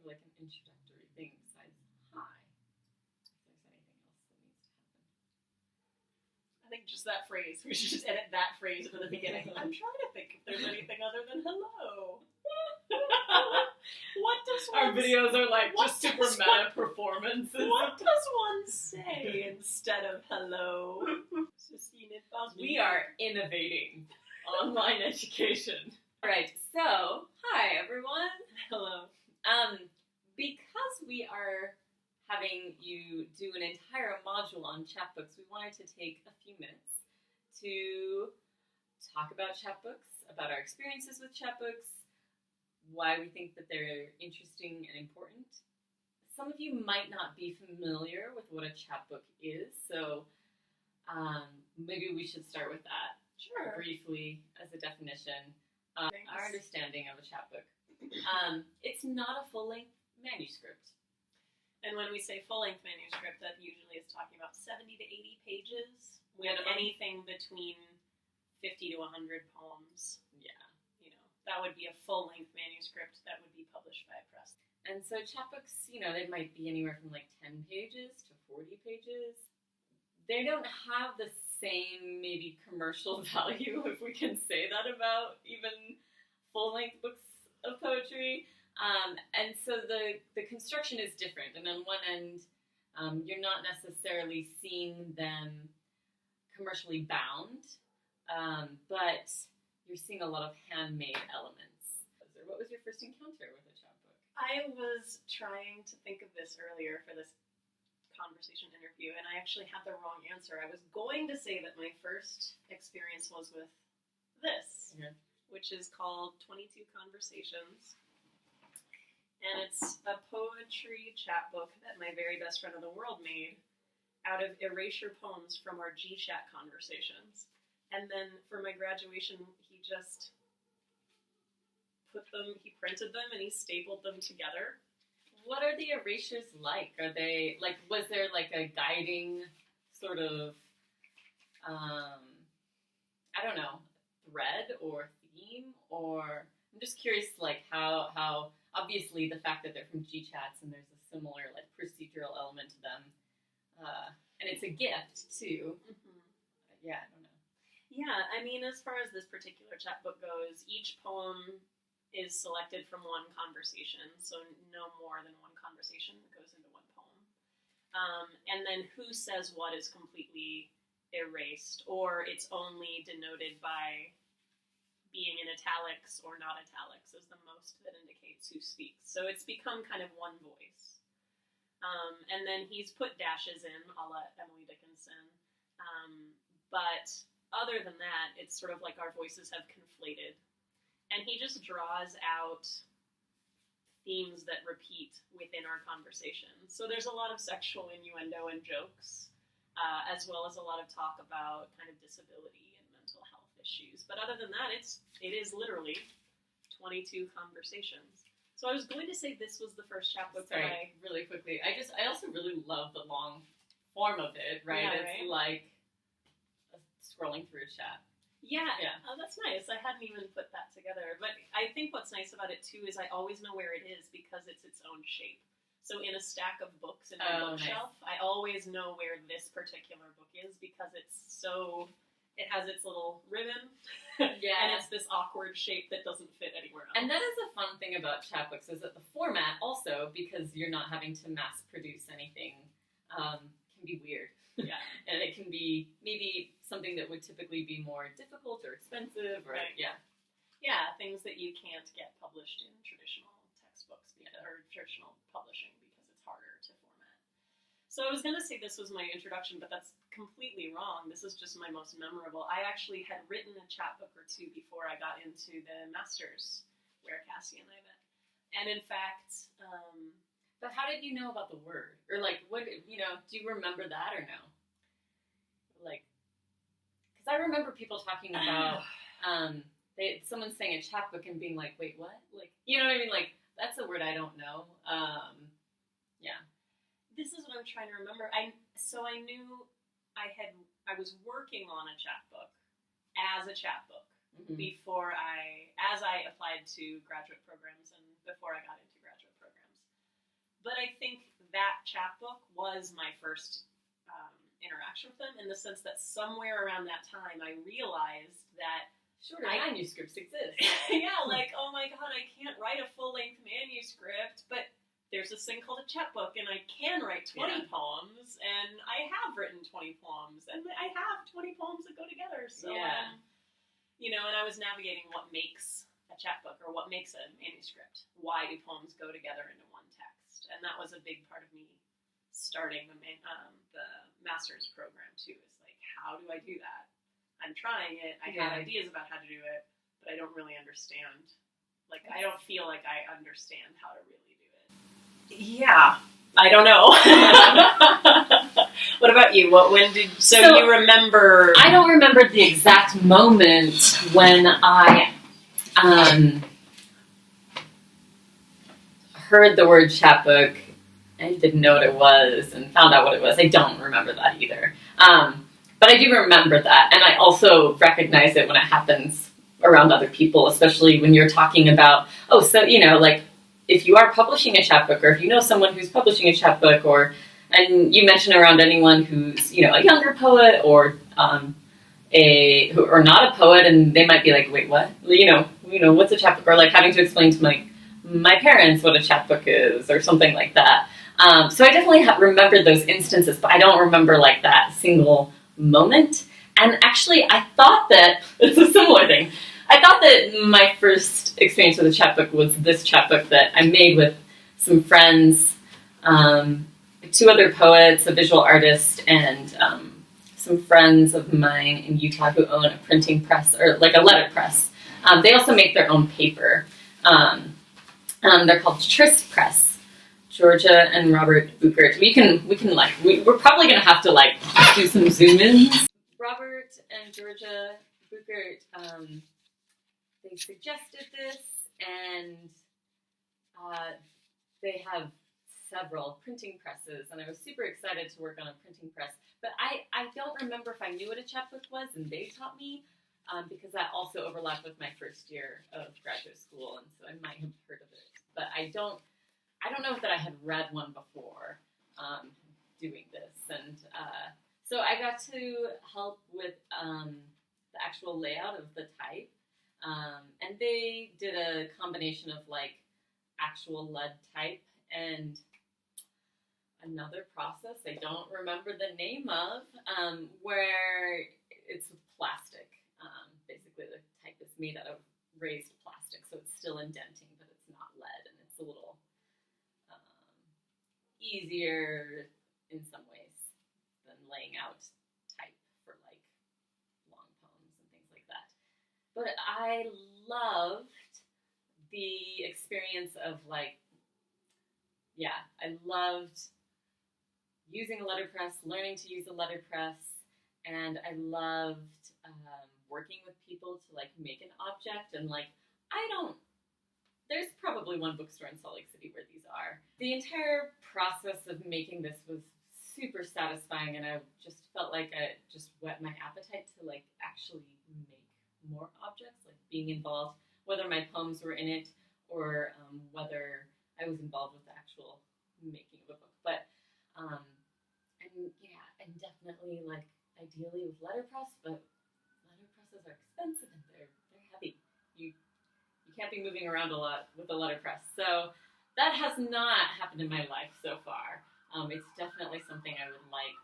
of like an introductory thing besides hi. If there's anything else that needs to happen. I think just that phrase. We should just edit that phrase for the beginning. I'm trying to think if there's anything other than hello. What does Our one videos are like what just super does meta performances. What does one say instead of hello? We are innovating online education. All right, so hi everyone. Hello. Because we are having you do an entire module on chapbooks, we wanted to take a few minutes to talk about chapbooks, about our experiences with chapbooks, why we think that they're interesting and important. Some of you might not be familiar with what a chapbook is, so maybe we should start with that. Sure. Briefly, as a definition, our understanding of a chapbook. It's not a full-length manuscript. And when we say full-length manuscript, that usually is talking about 70 to 80 pages, with Minimum. anything between 50 to 100 poems. Yeah. That would be a full-length manuscript that would be published by a press. And so chapbooks, they might be anywhere from like 10 pages to 40 pages. They don't have the same maybe commercial value, if we can say that about even full-length books of poetry. And so the construction is different. And on one end, you're not necessarily seeing them commercially bound, but you're seeing a lot of handmade elements. What was your first encounter with a chapbook? I was trying to think of this earlier for this conversation interview, and I actually had the wrong answer. I was going to say that my first experience was with this, which is called 22 Conversations. And it's a poetry chapbook that my very best friend in the world made out of erasure poems from our G-Chat conversations. And then for my graduation, he just he printed them and he stapled them together. What are the erasures like? Are they, was there a guiding sort of, I don't know, thread or theme? Or, I'm just curious, how obviously the fact that they're from G-Chats and there's a similar, procedural element to them. And it's a gift, too. Mm-hmm. Yeah, I don't know. Yeah, I mean, as far as this particular chapbook goes, each poem is selected from one conversation, so no more than one conversation goes into one poem. And then who says what is completely erased, or it's only denoted by being in italics or not italics is the most that indicates who speaks. So it's become kind of one voice. And then he's put dashes in, a la Emily Dickinson. But other than that, it's sort of like our voices have conflated. And he just draws out themes that repeat within our conversation. So there's a lot of sexual innuendo and jokes, as well as a lot of talk about kind of disability and mental health issues. But other than that, it is literally 22 conversations. So I was going to say this was the first chapbook that really quickly. I also really love the long form of it, right? Yeah, it's like scrolling through a chat. Yeah. Oh, that's nice. I hadn't even put that together. But I think what's nice about it, too, is I always know where it is because it's its own shape. So in a stack of books in my bookshelf, nice. I always know where this particular book is because it has its little ribbon. Yeah. And it's this awkward shape that doesn't fit anywhere else. And that is the fun thing about chapbooks is that the format also, because you're not having to mass produce anything, can be weird. Yeah. And it can be maybe something that would typically be more difficult or expensive, or Yeah, things that you can't get published in traditional textbooks or traditional publishing because it's harder to format. So I was going to say this was my introduction, but that's completely wrong. This is just my most memorable. I actually had written a chapbook or two before I got into the master's where Cassie and I met. And in fact... But how did you know about the word? Or what, do you remember that or no? Because I remember people talking about, someone saying a chapbook and being like, wait, what? You know what I mean? That's a word I don't know. Yeah. This is what I'm trying to remember. So I knew I was working on a chapbook as a chapbook before as I applied to graduate programs and before I got into graduate programs. But I think that chapbook was my first interaction with them, in the sense that somewhere around that time I realized that Shorter manuscripts exist. yeah, like, oh my god, I can't write a full-length manuscript, but there's this thing called a chapbook, and I can write 20 poems, and I have written 20 poems, and I have 20 poems that go together. So, and I was navigating what makes a chapbook, or what makes a manuscript. Why do poems go together into one text? And that was a big part of me starting the master's program, too, is like, how do I do that? I'm trying it. I have ideas about how to do it, but I don't really understand. Like, I don't feel like I understand how to really do it. Yeah, I don't know. What about you? So you remember? I don't remember the exact moment when I heard the word chapbook and didn't know what it was and found out what it was. I don't remember that either. But I do remember that, and I also recognize it when it happens around other people, especially when you're talking about, like, if you are publishing a chapbook, or if you know someone who's publishing a chapbook, and you mention around anyone who's, a younger poet, or or not a poet, and they might be like, wait, what? What's a chapbook? Or like having to explain to my parents what a chapbook is, or something like that. So I definitely remember those instances, but I don't remember like that single moment. And actually, I thought that it's a similar thing. I thought that my first experience with a chapbook was this chapbook that I made with some friends, 2 other poets, a visual artist, and some friends of mine in Utah who own a printing press, or like a letter press. They also make their own paper. They're called Tryst Press. Georgia and Robert Buchert. We're probably gonna have to do some zoom ins. Robert and Georgia Buchert, they suggested this, and they have several printing presses, and I was super excited to work on a printing press. But I don't remember if I knew what a chapbook was, and they taught me, because that also overlapped with my first year of graduate school, and so I might have heard of it. But I don't know that I had read one before doing this. And so I got to help with the actual layout of the type. And they did a combination of actual lead type and another process I don't remember the name of, where it's with plastic. Basically, the type is made out of raised plastic, so it's still indenting, but it's not lead, and it's a little easier in some ways than laying out type for long poems and things like that. But I loved the experience of I loved using a letterpress, learning to use a letterpress, and I loved working with people to make an object. And there's probably one bookstore in Salt Lake City where these are. The entire process of making this was super satisfying, and I just felt like I just whet my appetite to actually make more objects, being involved, whether my poems were in it or whether I was involved with the actual making of a book. But and definitely ideally with letterpress, but letterpresses are expensive and they're heavy. You can't be moving around a lot with a letterpress. So that has not happened in my life so far. It's definitely something I would like